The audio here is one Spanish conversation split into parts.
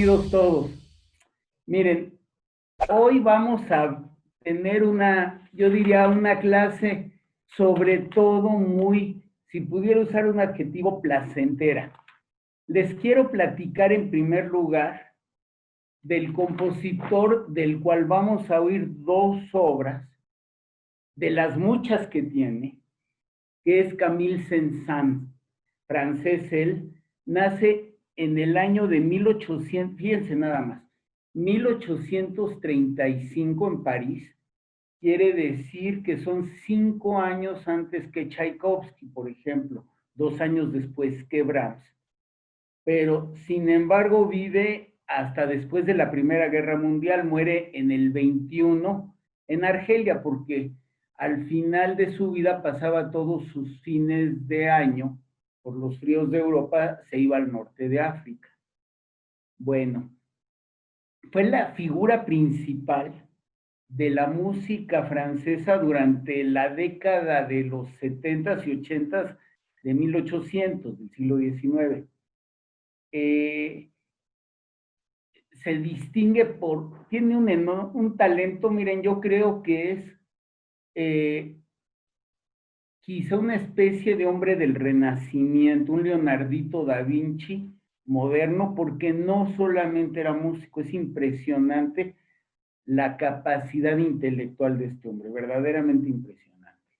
bienvenidos todos. Miren, hoy vamos a tener yo diría, una clase sobre todo muy, si pudiera usar un adjetivo, placentera. Les quiero platicar en primer lugar del compositor del cual vamos a oír dos obras, de las muchas que tiene, que es Camille Saint-Saëns, francés él, nace en el año de 1800, fíjense nada más, 1835 en París, quiere decir que son 5 años antes que Tchaikovsky, por ejemplo, 2 años después que Brahms, pero sin embargo vive hasta después de la Primera Guerra Mundial, muere en el 21 en Argelia, porque al final de su vida pasaba todos sus fines de año, por los fríos de Europa, se iba al norte de África. Bueno, fue la figura principal de la música francesa durante la década de los 70s y 80s de 1800, del siglo XIX. Se distingue tiene un talento, miren, yo creo que es quizá una especie de hombre del Renacimiento, un Leonardito da Vinci moderno, porque no solamente era músico, es impresionante la capacidad intelectual de este hombre, verdaderamente impresionante,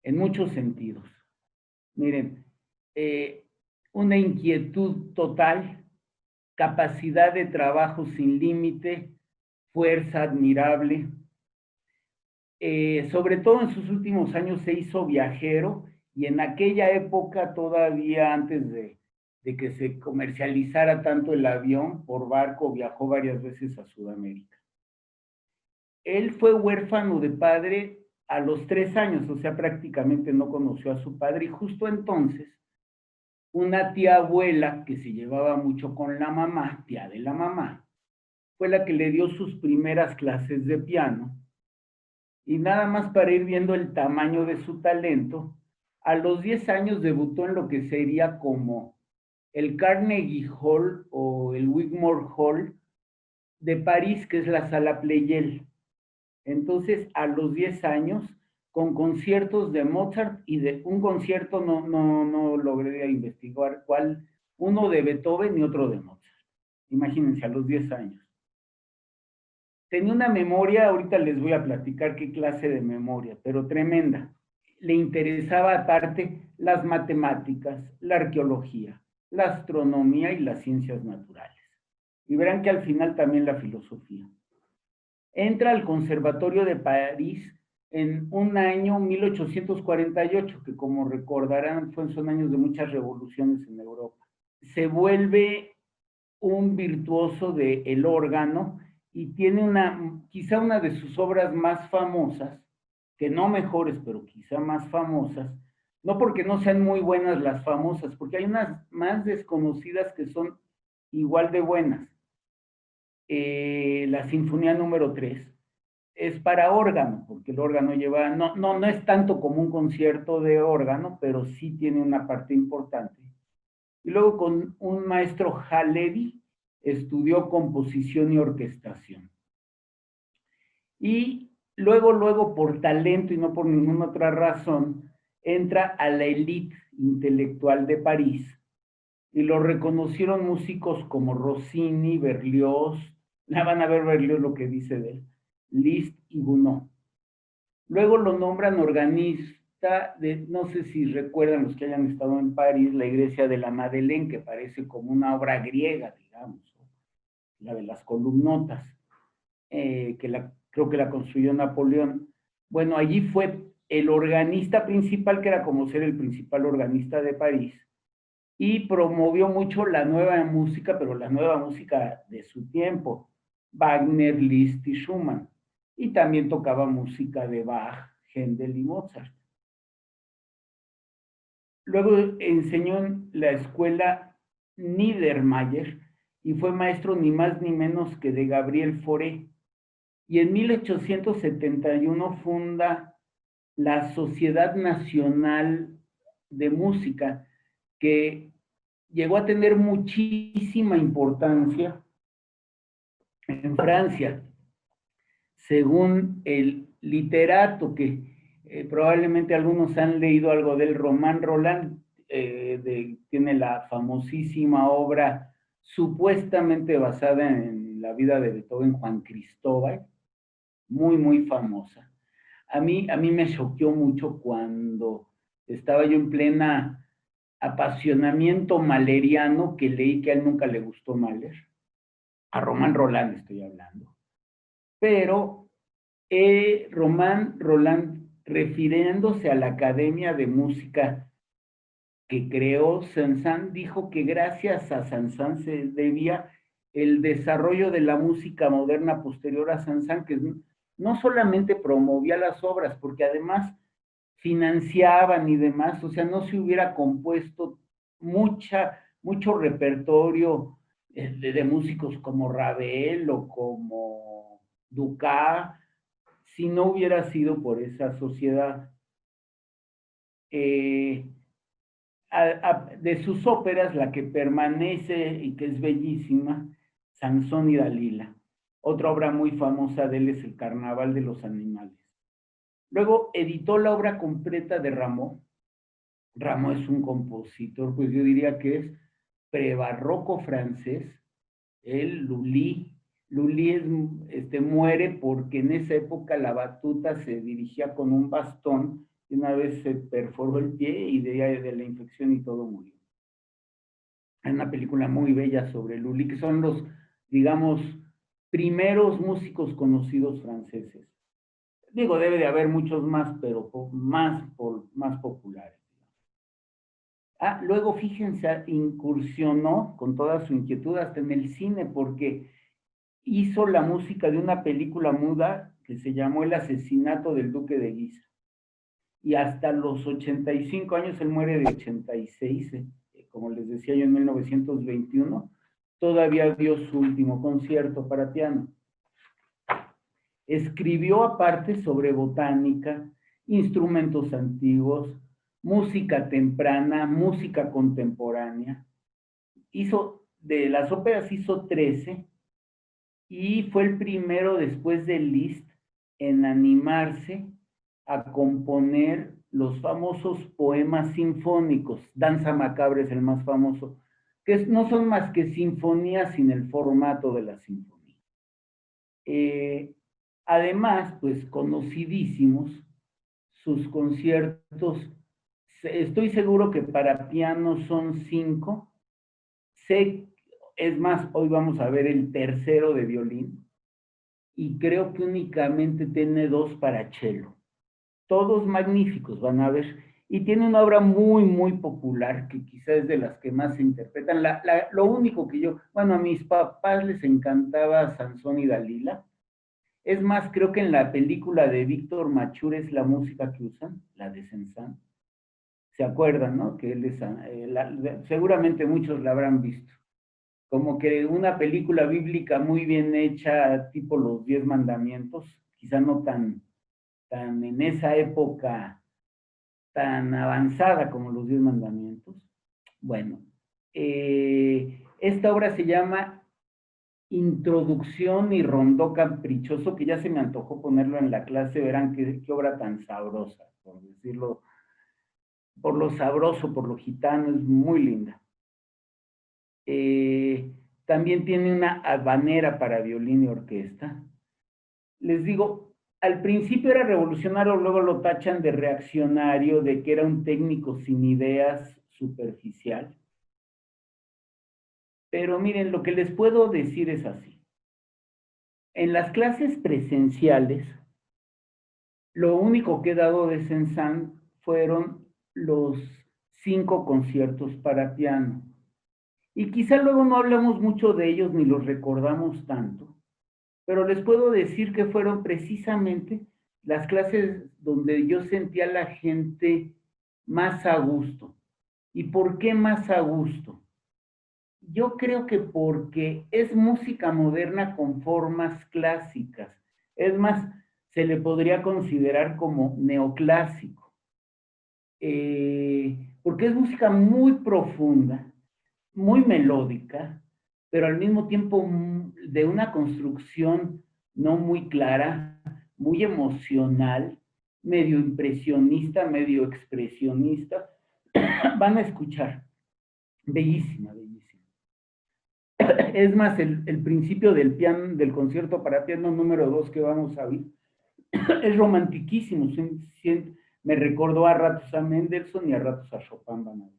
en muchos sentidos. Miren, una inquietud total, capacidad de trabajo sin límite, fuerza admirable. Sobre todo en sus últimos años se hizo viajero y en aquella época, todavía antes de que se comercializara tanto el avión, por barco viajó varias veces a Sudamérica. Él fue huérfano de padre a los 3 años, o sea, prácticamente no conoció a su padre, y justo entonces una tía abuela que se llevaba mucho con la mamá, tía de la mamá, fue la que le dio sus primeras clases de piano, y nada más para ir viendo el tamaño de su talento, a los 10 años debutó en lo que sería como el Carnegie Hall o el Wigmore Hall de París, que es la sala Pleyel. Entonces, a los 10 años, con conciertos de Mozart y de un concierto, no logré investigar cuál, uno de Beethoven y otro de Mozart. Imagínense, a los 10 años. Tenía una memoria, ahorita les voy a platicar qué clase de memoria, pero tremenda. Le interesaba aparte las matemáticas, la arqueología, la astronomía y las ciencias naturales. Y verán que al final también la filosofía. Entra al Conservatorio de París en un año 1848, que como recordarán son años de muchas revoluciones en Europa. Se vuelve un virtuoso del órgano y tiene quizá una de sus obras más famosas, que no mejores, pero quizá más famosas, no porque no sean muy buenas las famosas, porque hay unas más desconocidas que son igual de buenas. La Sinfonía número 3 es para órgano, porque el órgano no es tanto como un concierto de órgano, pero sí tiene una parte importante. Y luego con un maestro Halevi estudió composición y orquestación. Y luego, por talento y no por ninguna otra razón, entra a la élite intelectual de París. Y lo reconocieron músicos como Rossini, Berlioz, la van a ver Berlioz lo que dice de él, Liszt y Gounod. Luego lo nombran organista de, no sé si recuerdan los que hayan estado en París, la iglesia de la Madeleine, que parece como una obra griega, digamos, la de las columnotas, creo que la construyó Napoleón. Bueno, allí fue el organista principal, que era como ser el principal organista de París, y promovió mucho la nueva música, pero la nueva música de su tiempo, Wagner, Liszt y Schumann, y también tocaba música de Bach, Händel y Mozart. Luego enseñó en la escuela Niedermayer y fue maestro ni más ni menos que de Gabriel Fauré. Y en 1871 funda la Sociedad Nacional de Música, que llegó a tener muchísima importancia en Francia, según el literato que probablemente algunos han leído algo del Romain Rolland, tiene la famosísima obra supuestamente basada en la vida de Beethoven, Juan Cristóbal, muy, muy famosa. A mí me choqueó mucho cuando estaba yo en plena apasionamiento maleriano, que leí que a él nunca le gustó Mahler, a Romain Rolland estoy hablando, pero Romain Rolland, refiriéndose a la Academia de Música que creó Saint-Saëns, dijo que gracias a Saint-Saëns se debía el desarrollo de la música moderna posterior a Saint-Saëns, que no solamente promovía las obras, porque además financiaban y demás, o sea, no se hubiera compuesto mucho repertorio de músicos como Ravel o como Dukas, si no hubiera sido por esa sociedad. Eh, de sus óperas, la que permanece y que es bellísima, Sansón y Dalila. Otra obra muy famosa de él es El Carnaval de los Animales. Luego editó la obra completa de Rameau. Rameau es un compositor, pues yo diría que es prebarroco francés. El Lully muere porque en esa época la batuta se dirigía con un bastón y una vez se perforó el pie y de la infección y todo murió. Hay una película muy bella sobre Lully, que son los, digamos, primeros músicos conocidos franceses. Digo, debe de haber muchos más, pero más populares. Luego, fíjense, incursionó con toda su inquietud hasta en el cine, porque hizo la música de una película muda que se llamó El asesinato del Duque de Guisa. Y hasta los 85 años, él muere de 86, como les decía yo, en 1921, todavía dio su último concierto para piano. Escribió aparte sobre botánica, instrumentos antiguos, música temprana, música contemporánea. De las óperas hizo 13 y fue el primero después de Liszt en animarse a componer los famosos poemas sinfónicos. Danza Macabra es el más famoso, que no son más que sinfonías sin el formato de la sinfonía. Además, pues conocidísimos sus conciertos. Estoy seguro que para piano son 5. Es más, hoy vamos a ver el tercero de violín y creo que únicamente tiene 2 para cello. Todos magníficos, van a ver. Y tiene una obra muy, muy popular, que quizás es de las que más se interpretan. Lo único que a mis papás les encantaba Sansón y Dalila. Es más, creo que en la película de Víctor Mature es la música que usan, la de Saint-Saëns. ¿Se acuerdan, no? Que él es, seguramente muchos la habrán visto. Como que una película bíblica muy bien hecha, tipo Los 10 Mandamientos, quizá no tan en esa época tan avanzada como Los 10 Mandamientos. Bueno, esta obra se llama Introducción y Rondó Caprichoso, que ya se me antojó ponerlo en la clase. Verán qué obra tan sabrosa, por decirlo, por lo sabroso, por lo gitano, es muy linda. También tiene una habanera para violín y orquesta. Les digo, al principio era revolucionario, luego lo tachan de reaccionario, de que era un técnico sin ideas, superficial. Pero miren, lo que les puedo decir es así. En las clases presenciales, lo único que he dado de Saint-Saëns fueron los 5 conciertos para piano. Y quizá luego no hablamos mucho de ellos ni los recordamos tanto, pero les puedo decir que fueron precisamente las clases donde yo sentía a la gente más a gusto. ¿Y por qué más a gusto? Yo creo que porque es música moderna con formas clásicas. Es más, se le podría considerar como neoclásico. Porque es música muy profunda, muy melódica, pero al mismo tiempo de una construcción no muy clara, muy emocional, medio impresionista, medio expresionista. Van a escuchar. Bellísima, bellísima. Es más, el principio del piano, del concierto para piano número 2 que vamos a oír, es romantiquísimo. Me recordó a ratos a Mendelssohn y a ratos a Chopin. Van a ver.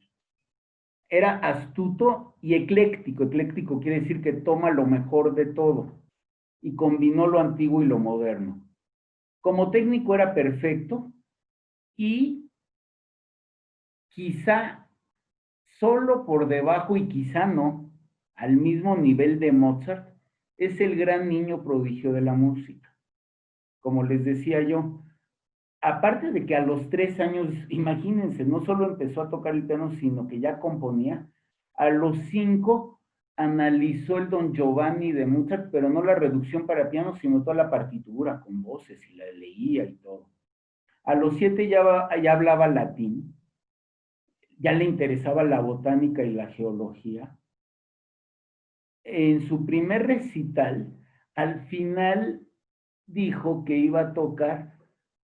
Era astuto y ecléctico. Ecléctico quiere decir que toma lo mejor de todo y combinó lo antiguo y lo moderno. Como técnico era perfecto y quizá solo por debajo y quizá no, al mismo nivel de Mozart, es el gran niño prodigio de la música. Como les decía yo, aparte de que a los 3 años, imagínense, no solo empezó a tocar el piano, sino que ya componía, a los 5 analizó el Don Giovanni de Mozart, pero no la reducción para piano, sino toda la partitura con voces y la leía y todo. A los 7 ya hablaba latín, ya le interesaba la botánica y la geología. En su primer recital, al final dijo que iba a tocar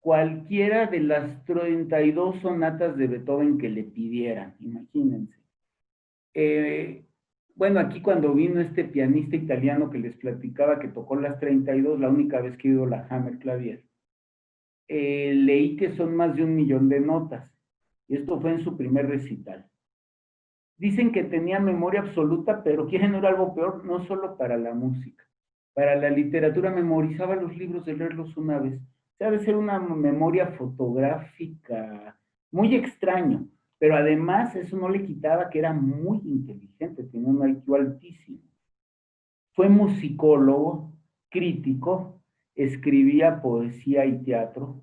cualquiera de las 32 sonatas de Beethoven que le pidieran, imagínense. Bueno, aquí cuando vino este pianista italiano que les platicaba que tocó las 32, la única vez que he ido la Hammerklavier, leí que son más de 1 millón de notas. Y esto fue en su primer recital. Dicen que tenía memoria absoluta, pero quieren ver algo peor, no solo para la música. Para la literatura memorizaba los libros de leerlos una vez. O sea, debe ser una memoria fotográfica muy extraño, pero además eso no le quitaba que era muy inteligente, tenía un IQ altísimo. Fue musicólogo, crítico, escribía poesía y teatro,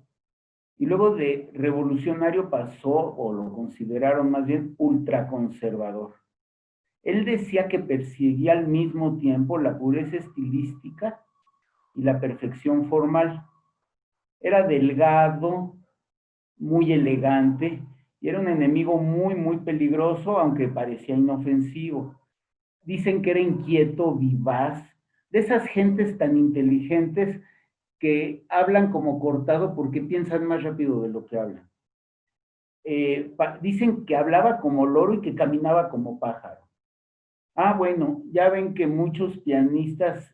y luego de revolucionario pasó, o lo consideraron más bien, ultraconservador. Él decía que perseguía al mismo tiempo la pureza estilística y la perfección formal. Era delgado, muy elegante, y era un enemigo muy, muy peligroso, aunque parecía inofensivo. Dicen que era inquieto, vivaz, de esas gentes tan inteligentes que hablan como cortado porque piensan más rápido de lo que hablan. Dicen que hablaba como loro y que caminaba como pájaro. Ah, bueno, ya ven que muchos pianistas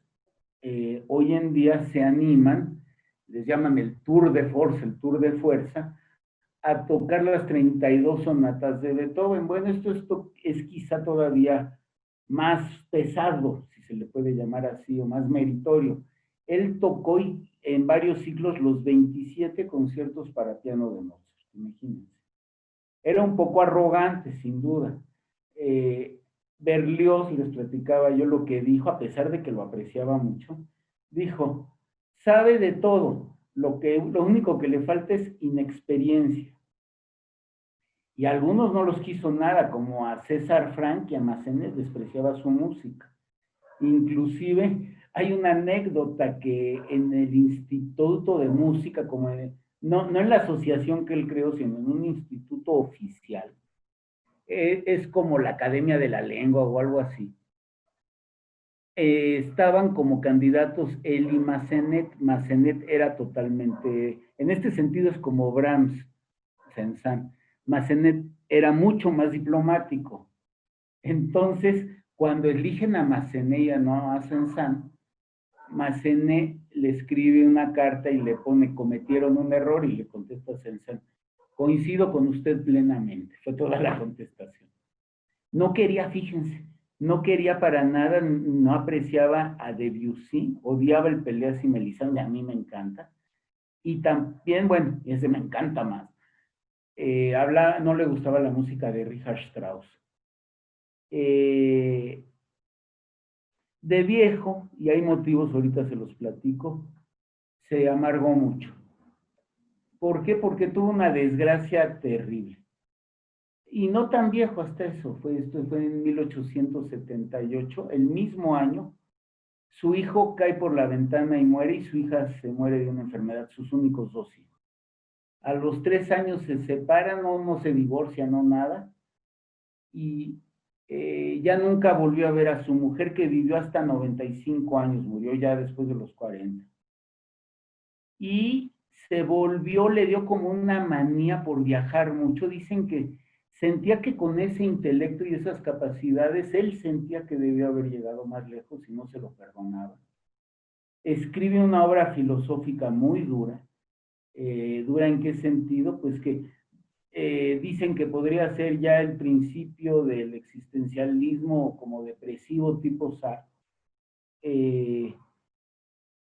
hoy en día se animan, les llaman el tour de force, el tour de fuerza, a tocar las 32 sonatas de Beethoven. Bueno, esto es quizá todavía más pesado, si se le puede llamar así, o más meritorio. Él tocó en varios ciclos los 27 conciertos para piano de Mozart, imagínense. Era un poco arrogante, sin duda. Berlioz, les platicaba yo lo que dijo, a pesar de que lo apreciaba mucho, dijo, sabe de todo, lo único que le falta es inexperiencia. Y a algunos no los quiso nada, como a César Franck y a Massenet despreciaba su música. Inclusive hay una anécdota que en el Instituto de Música, no en la asociación que él creó, sino en un instituto oficial, es como la Academia de la Lengua o algo así. Estaban como candidatos él y Massenet. Massenet era totalmente, en este sentido es como Brahms, Saint-Saëns. Massenet era mucho más diplomático. Entonces, cuando eligen a Massenet y no a Saint-Saëns, Massenet le escribe una carta y le pone, cometieron un error, y le contesta a Saint-Saëns, coincido con usted plenamente. Fue toda la contestación. No quería, fíjense, no quería para nada, no apreciaba a Debussy, odiaba el Pelléas y Melisande, a mí me encanta. Y también, bueno, ese me encanta más. No le gustaba la música de Richard Strauss. De viejo, y hay motivos, ahorita se los platico, se amargó mucho. ¿Por qué? Porque tuvo una desgracia terrible. Y no tan viejo hasta eso, esto fue en 1878, el mismo año, su hijo cae por la ventana y muere, y su hija se muere de una enfermedad, sus únicos 2 hijos. A los 3 años se separan, no se divorcian, no nada, y Ya nunca volvió a ver a su mujer, que vivió hasta 95 años, murió ya después de los 40. Y se volvió, le dio como una manía por viajar mucho. Dicen que sentía que con ese intelecto y esas capacidades, él sentía que debió haber llegado más lejos y no se lo perdonaba. Escribe una obra filosófica muy dura. ¿Dura en qué sentido? Pues que dicen que podría ser ya el principio del existencialismo como depresivo tipo Sartre.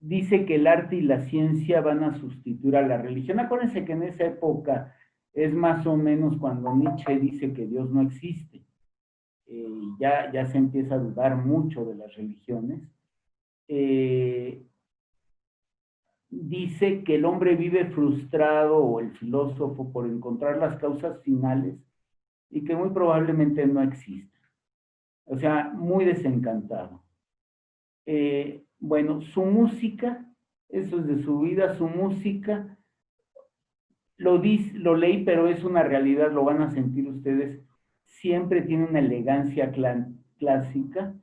Dice que el arte y la ciencia van a sustituir a la religión. Acuérdense que en esa época es más o menos cuando Nietzsche dice que Dios no existe. Ya se empieza a dudar mucho de las religiones. Dice que el hombre vive frustrado, o el filósofo, por encontrar las causas finales y que muy probablemente no existen. O sea, muy desencantado. Bueno, su música, eso es de su vida, su música, lo leí, pero es una realidad, lo van a sentir ustedes, siempre tiene una elegancia clásica,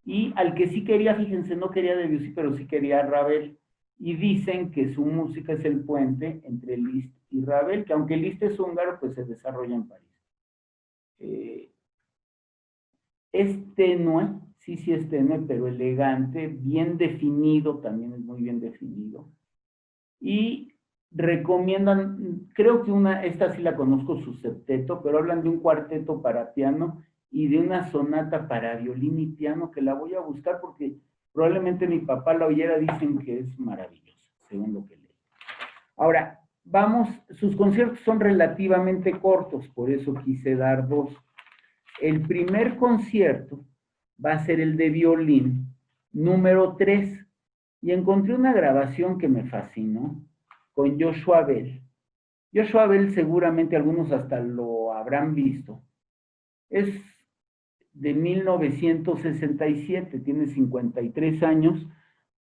y al que sí quería, fíjense, no quería Debussy, pero sí quería Ravel, y dicen que su música es el puente entre Liszt y Ravel, que aunque Liszt es húngaro, pues se desarrolla en París. Es tenue, sí es tenue, pero elegante, bien definido, también es muy bien definido. Y recomiendan, creo que esta sí la conozco, su septeto, pero hablan de un cuarteto para piano y de una sonata para violín y piano, que la voy a buscar porque probablemente mi papá la oyera, dicen que es maravillosa, según lo que leí. Ahora, sus conciertos son relativamente cortos, por eso quise dar dos. El primer concierto va a ser el de violín, número 3, y encontré una grabación que me fascinó con Joshua Bell. Joshua Bell seguramente algunos hasta lo habrán visto. Es de 1967, tiene 53 años,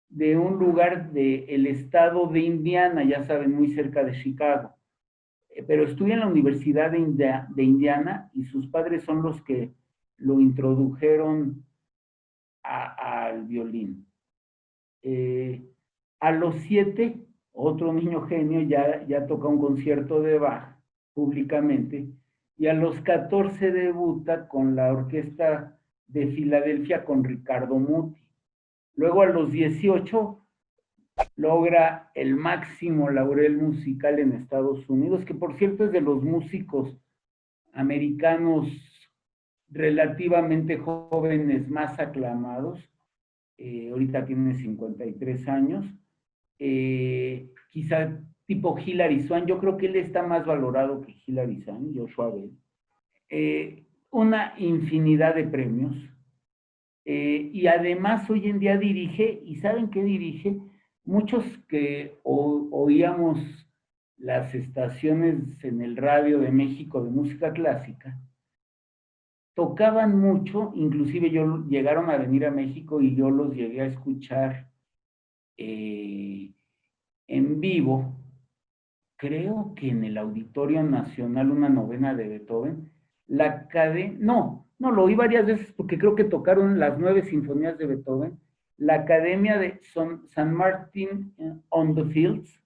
de un lugar del estado de Indiana, ya saben, muy cerca de Chicago. Pero estudia en la Universidad de Indiana y sus padres son los que lo introdujeron al violín. A los 7, otro niño genio ya toca un concierto de Bach públicamente, y a los 14 debuta con la orquesta de Filadelfia con Ricardo Muti. Luego a los 18 logra el máximo laurel musical en Estados Unidos, que por cierto es de los músicos americanos relativamente jóvenes más aclamados. Ahorita tiene 53 años. Quizá tipo Hilary Swank, yo creo que él está más valorado que Hilary Swank, Joshua Bell. Una infinidad de premios. Y además hoy en día dirige, ¿y saben qué dirige? Muchos que oíamos las estaciones en el radio de México de música clásica, tocaban mucho, inclusive llegaron a venir a México y yo los llegué a escuchar en vivo, creo que en el Auditorio Nacional, una novena de Beethoven, no, lo oí varias veces porque creo que tocaron las 9 sinfonías de Beethoven, la Academia de San Martin on the Fields,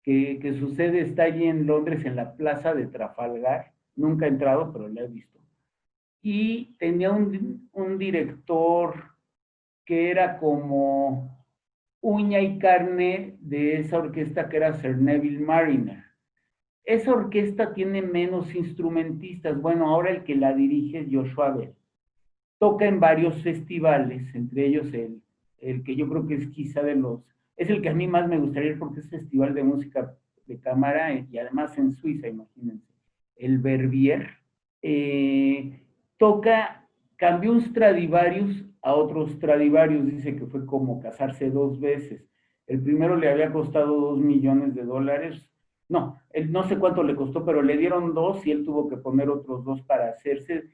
que su sede está allí en Londres, en la Plaza de Trafalgar, nunca he entrado, pero la he visto. Y tenía un director que era como uña y carne de esa orquesta, que era Sir Neville Mariner. Esa orquesta tiene menos instrumentistas. Bueno, ahora el que la dirige es Joshua Bell. Toca en varios festivales, entre ellos el que yo creo que es quizá es el que a mí más me gustaría ir porque es festival de música de cámara y además en Suiza, imagínense, el Verbier. Cambió un Stradivarius a otro Stradivarius, dice que fue como casarse 2 veces. El primero le había costado $2 millones. No, no sé cuánto le costó, pero le dieron 2 y él tuvo que poner otros 2 para hacerse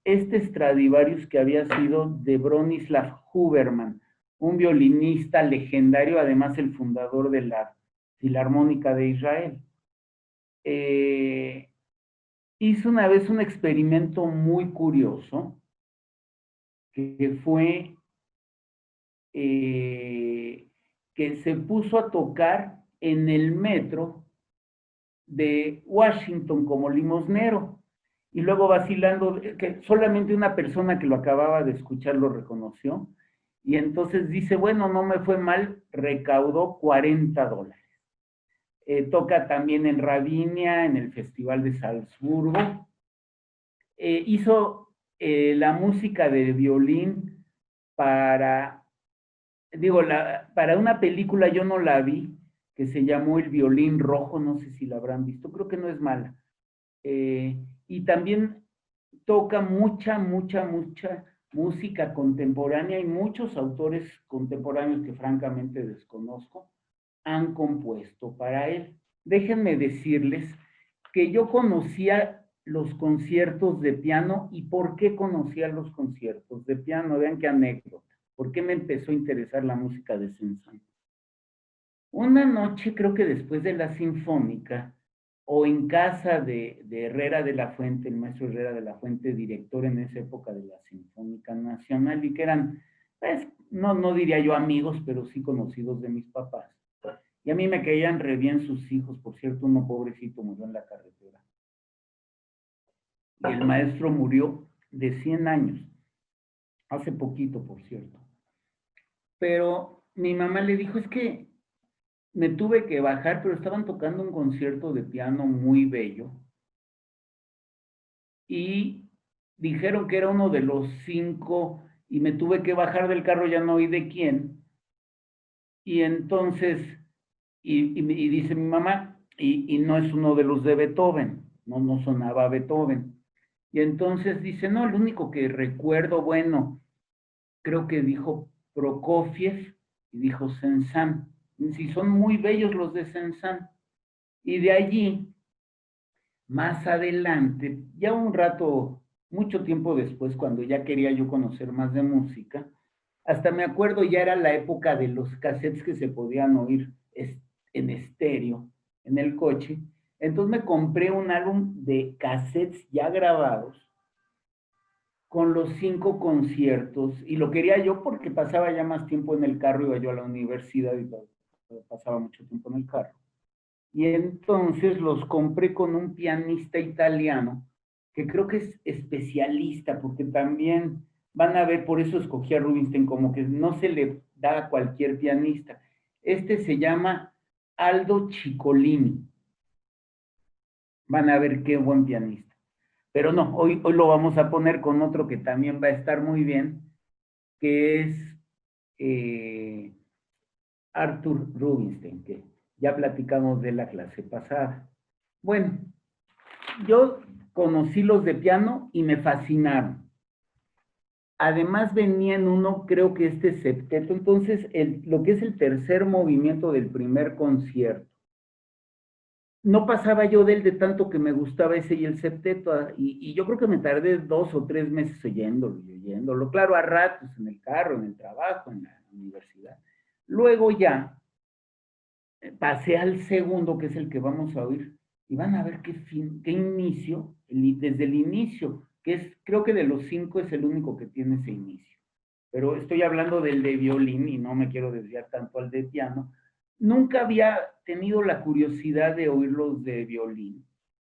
este Stradivarius, que había sido de Bronislaw Huberman, un violinista legendario, además el fundador de la Filarmónica de Israel. hizo una vez un experimento muy curioso, que fue que se puso a tocar en el metro de Washington como limosnero. Y luego vacilando, que solamente una persona que lo acababa de escuchar lo reconoció. Y entonces dice, bueno, no me fue mal, recaudó $40. Toca también en Ravinia, en el Festival de Salzburgo. Hizo la música de violín para, digo, para una película yo no la vi, que se llamó El Violín Rojo, no sé si la habrán visto, creo que no es mala. Y también toca mucha música contemporánea y muchos autores contemporáneos que francamente desconozco han compuesto para él. Déjenme decirles que yo conocía los conciertos de piano. ¿Y por qué conocía los conciertos de piano? Vean qué anécdota. ¿Por qué me empezó a interesar la música de Saint-Saëns? Una noche, creo que después de la Sinfónica, o en casa de Herrera de la Fuente, el maestro Herrera de la Fuente, director en esa época de la Sinfónica Nacional, y que eran, pues, no diría yo amigos, pero sí conocidos de mis papás. Y a mí me caían re bien sus hijos, por cierto, uno pobrecito murió en la carretera. Y el maestro murió de 100 años, hace poquito, por cierto. Pero mi mamá le dijo, es que me tuve que bajar, pero estaban tocando un concierto de piano muy bello. Y dijeron que era uno de los 5 y me tuve que bajar del carro, ya no oí de quién. Y entonces, y dice mi mamá, y no es uno de los de Beethoven, no sonaba Beethoven. Y entonces dice, no, el único que recuerdo, bueno, creo que dijo Prokofiev y dijo Saint-Saëns. Sí, son muy bellos los de Saint-Saëns. Y de allí, más adelante, ya un rato, mucho tiempo después, cuando ya quería yo conocer más de música, hasta me acuerdo ya era la época de los cassettes que se podían oír en estéreo, en el coche. Entonces me compré un álbum de cassettes ya grabados con los 5 conciertos, y lo quería yo porque pasaba ya más tiempo en el carro, iba yo a la universidad y pasaba mucho tiempo en el carro. Y entonces los compré con un pianista italiano, que creo que es especialista, porque también van a ver, por eso escogí a Rubinstein, como que no se le da a cualquier pianista. Este se llama Aldo Ciccolini. Van a ver qué buen pianista. Pero no, hoy lo vamos a poner con otro que también va a estar muy bien, que es Arthur Rubinstein, que ya platicamos de la clase pasada. Bueno, yo conocí los de piano y me fascinaron. Además venía en uno, creo que este septeto, entonces lo que es el tercer movimiento del primer concierto. No pasaba yo de él de tanto que me gustaba ese y el septeto, y yo creo que me tardé 2 o 3 meses oyéndolo y oyéndolo, claro, a ratos, en el carro, en el trabajo, en la universidad. Luego ya pasé al segundo, que es el que vamos a oír, y van a ver qué inicio, desde el inicio, que es, creo que de los 5 es el único que tiene ese inicio. Pero estoy hablando del de violín y no me quiero desviar tanto al de piano. Nunca había tenido la curiosidad de oírlos de violín.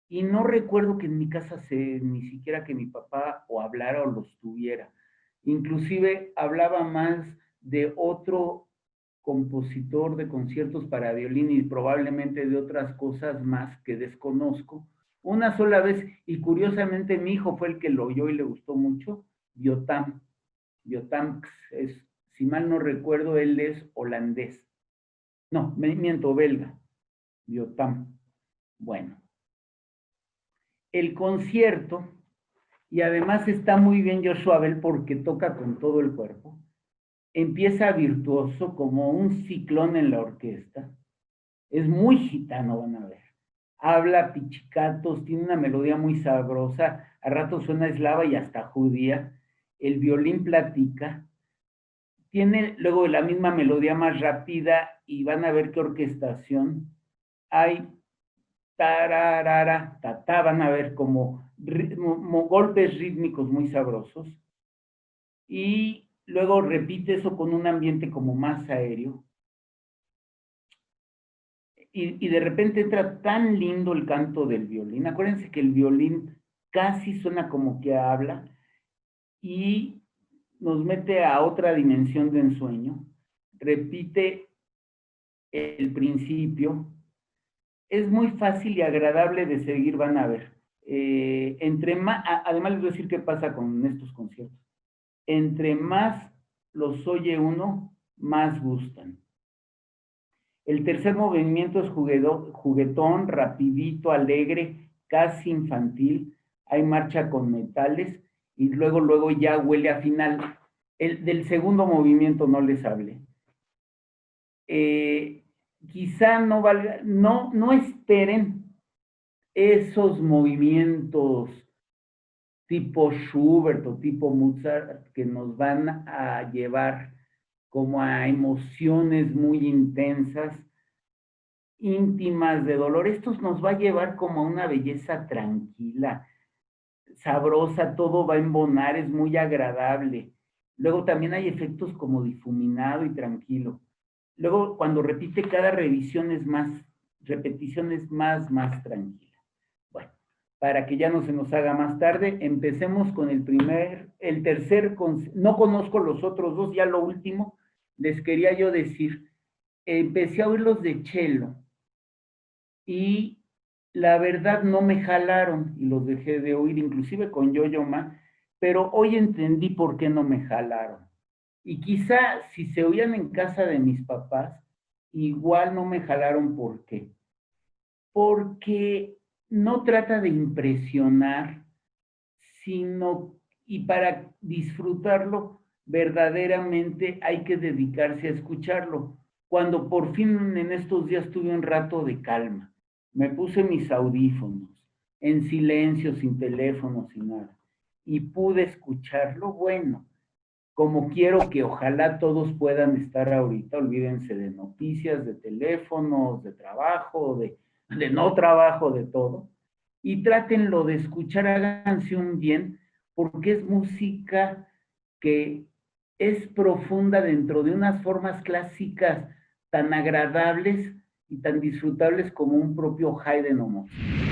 Y no recuerdo que en mi casa ni siquiera que mi papá o hablara o los tuviera. Inclusive hablaba más de otro compositor de conciertos para violín y probablemente de otras cosas más que desconozco. Una sola vez, y curiosamente mi hijo fue el que lo oyó y le gustó mucho, Biotam. Biotam es, si mal no recuerdo, él es holandés. No, miento, belga. Biotam. Bueno, el concierto, y además está muy bien Joshua Bell porque toca con todo el cuerpo. Empieza virtuoso como un ciclón en la orquesta. Es muy gitano, van a ver. Habla pichicatos, tiene una melodía muy sabrosa, a rato suena eslava y hasta judía. El violín platica. Tiene luego la misma melodía más rápida y van a ver qué orquestación. Hay tararara, tatá, van a ver como golpes rítmicos muy sabrosos. Y luego repite eso con un ambiente como más aéreo. Y de repente entra tan lindo el canto del violín. Acuérdense que el violín casi suena como que habla y nos mete a otra dimensión de ensueño. Repite el principio. Es muy fácil y agradable de seguir, van a ver. Entre más, además les voy a decir qué pasa con estos conciertos. Entre más los oye uno, más gustan. El tercer movimiento es juguetón, rapidito, alegre, casi infantil. Hay marcha con metales y luego ya huele a final. Del segundo movimiento no les hablé. Quizá no valga, no esperen esos movimientos tipo Schubert o tipo Mozart que nos van a llevar como a emociones muy intensas, íntimas de dolor. Esto nos va a llevar como a una belleza tranquila, sabrosa, todo va a embonar, es muy agradable. Luego también hay efectos como difuminado y tranquilo. Luego cuando repite cada repetición es más tranquila. Bueno, para que ya no se nos haga más tarde, empecemos con el tercer, no conozco los otros dos, ya lo último, les quería yo decir, empecé a oírlos de cello y la verdad no me jalaron y los dejé de oír, inclusive con Yo-Yo Ma, pero hoy entendí por qué no me jalaron. Y quizá si se oían en casa de mis papás, igual no me jalaron. ¿Por qué? Porque no trata de impresionar, sino, y para disfrutarlo verdaderamente hay que dedicarse a escucharlo. Cuando por fin en estos días tuve un rato de calma, me puse mis audífonos, en silencio, sin teléfono, sin nada, y pude escucharlo. Bueno, como quiero que ojalá todos puedan estar ahorita, olvídense de noticias, de teléfonos, de trabajo, de no trabajo, de todo, y trátenlo de escuchar, háganse un bien, porque es música que es profunda dentro de unas formas clásicas tan agradables y tan disfrutables como un propio Haydn o Mozart.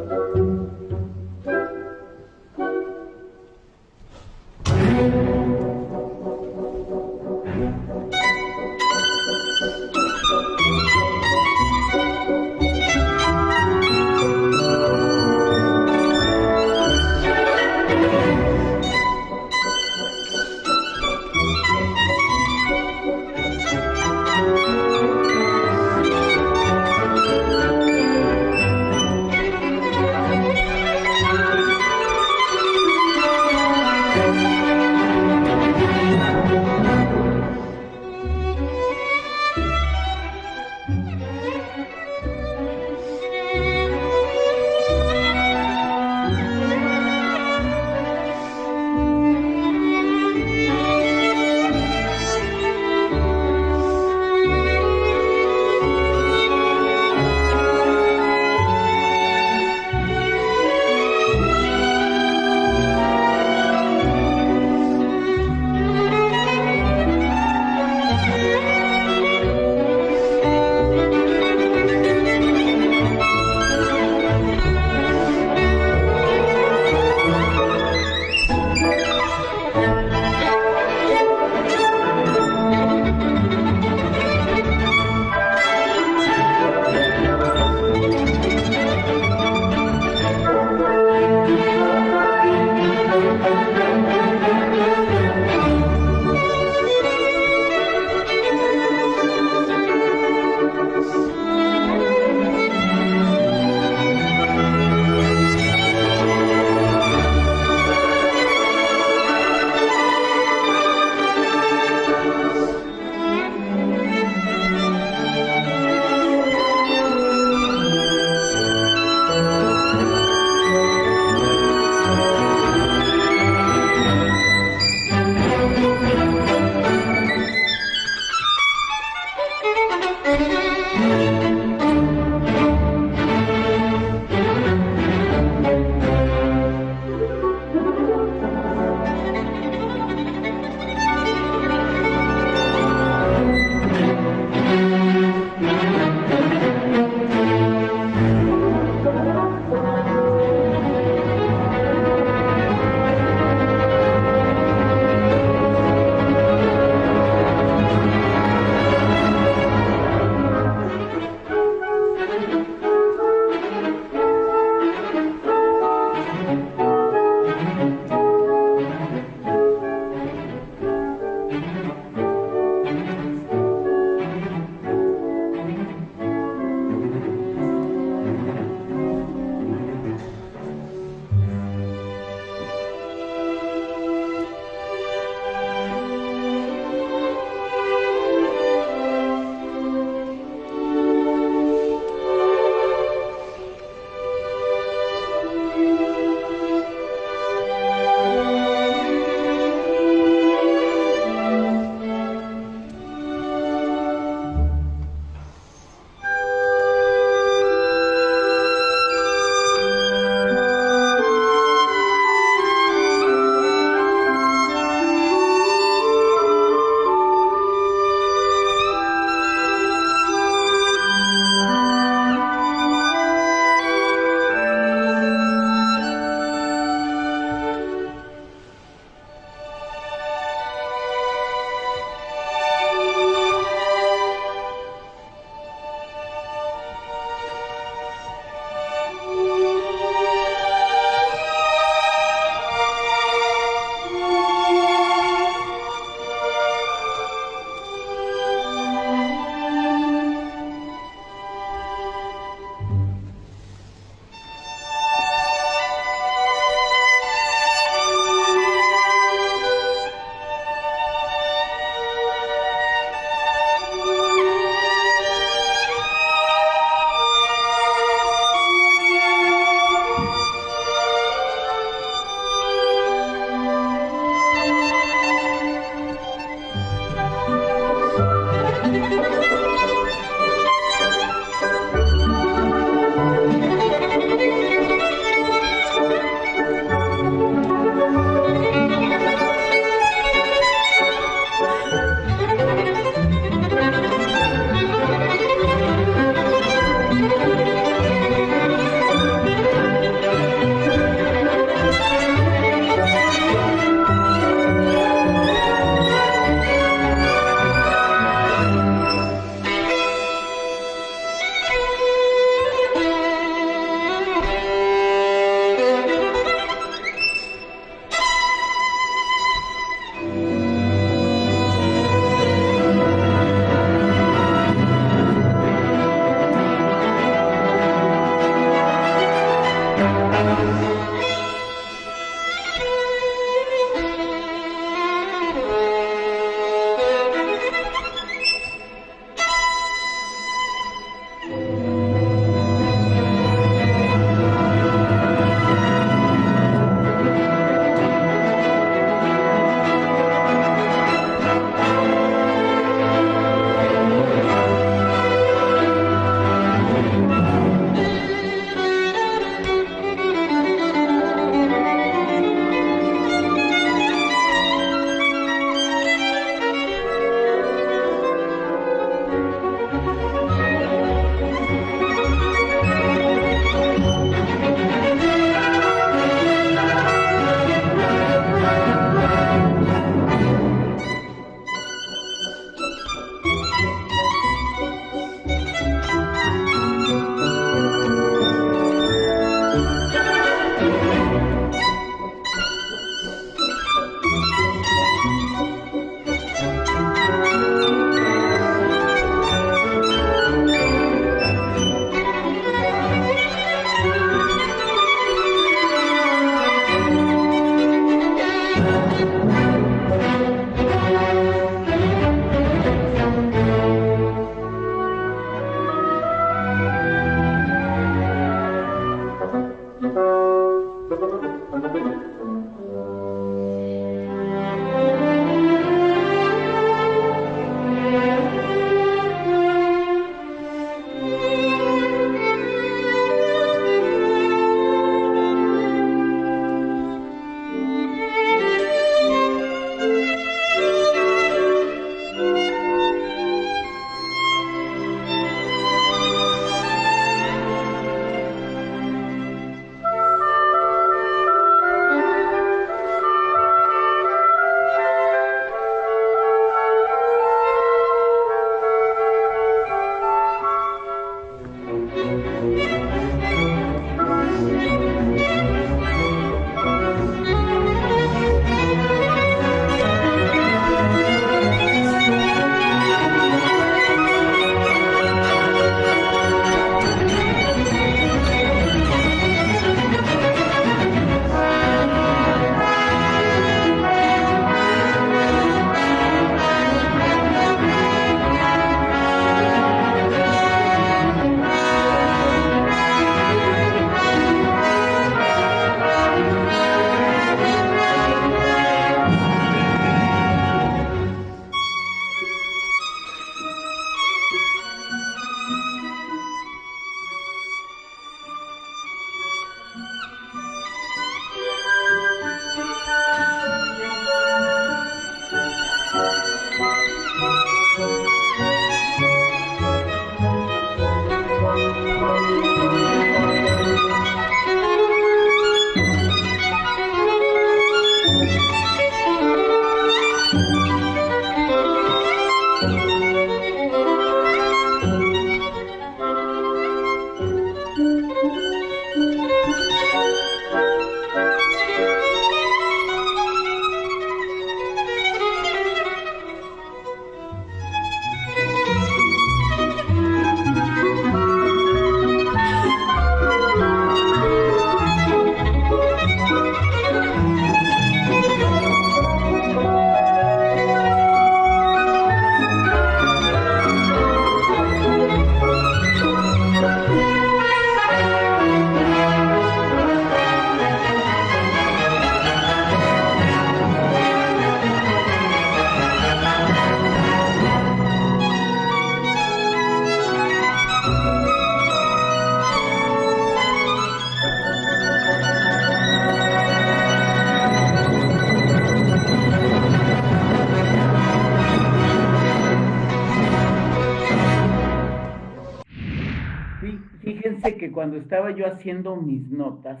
cuando estaba yo haciendo mis notas,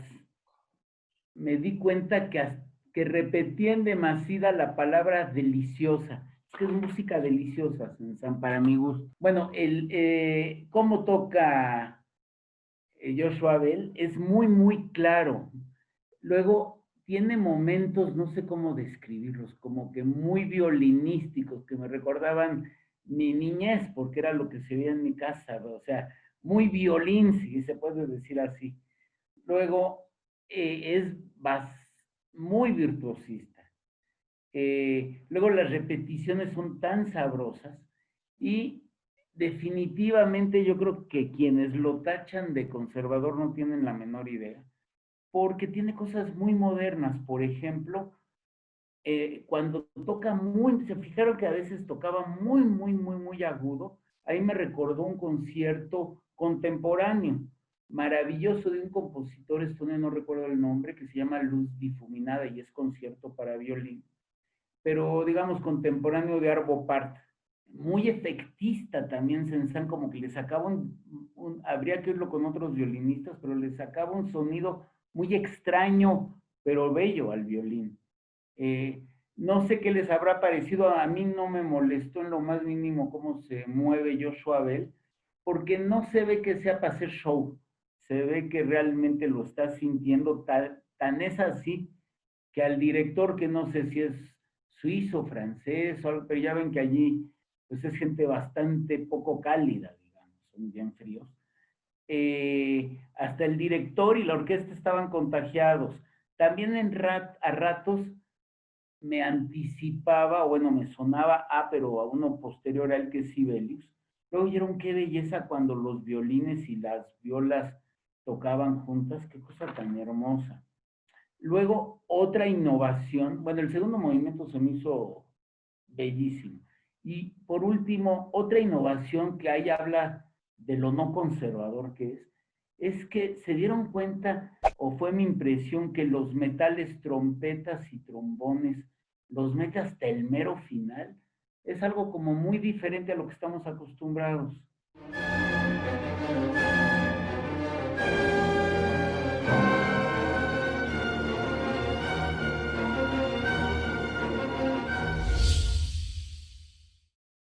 me di cuenta que repetía en demasía la palabra deliciosa. Es que es música deliciosa, San, para mi gusto. Bueno, cómo toca Joshua Bell es muy, muy claro. Luego tiene momentos, no sé cómo describirlos, como que muy violinísticos, que me recordaban mi niñez, porque era lo que se veía en mi casa, o sea, muy violín, si se puede decir así. Luego es muy virtuosista. Luego las repeticiones son tan sabrosas y definitivamente yo creo que quienes lo tachan de conservador no tienen la menor idea, porque tiene cosas muy modernas. Por ejemplo, cuando toca muy, se fijaron que a veces tocaba muy, muy, muy, muy agudo. Ahí me recordó un concierto contemporáneo, maravilloso, de un compositor estonio, no recuerdo el nombre, que se llama Luz Difuminada y es concierto para violín, pero digamos contemporáneo de Arvo Pärt. Muy efectista también Saint-Saëns, como que le sacaba habría que irlo con otros violinistas, pero le sacaba un sonido muy extraño, pero bello al violín. No sé qué les habrá parecido, a mí no me molestó en lo más mínimo cómo se mueve Joshua Bell, porque no se ve que sea para hacer show, se ve que realmente lo está sintiendo, tan es así que al director, que no sé si es suizo, francés, o algo, pero ya ven que allí pues es gente bastante poco cálida, digamos, son bien fríos. Hasta el director y la orquesta estaban contagiados. También a ratos me anticipaba, bueno, me sonaba pero a uno posterior a él, que es Sibelius. Luego oyeron qué belleza cuando los violines y las violas tocaban juntas, qué cosa tan hermosa. Luego, otra innovación, bueno, el segundo movimiento se me hizo bellísimo. Y por último, otra innovación que ahí habla de lo no conservador que es que se dieron cuenta, o fue mi impresión, que los metales trompetas y trombones los mete hasta el mero final. Es algo como muy diferente a lo que estamos acostumbrados.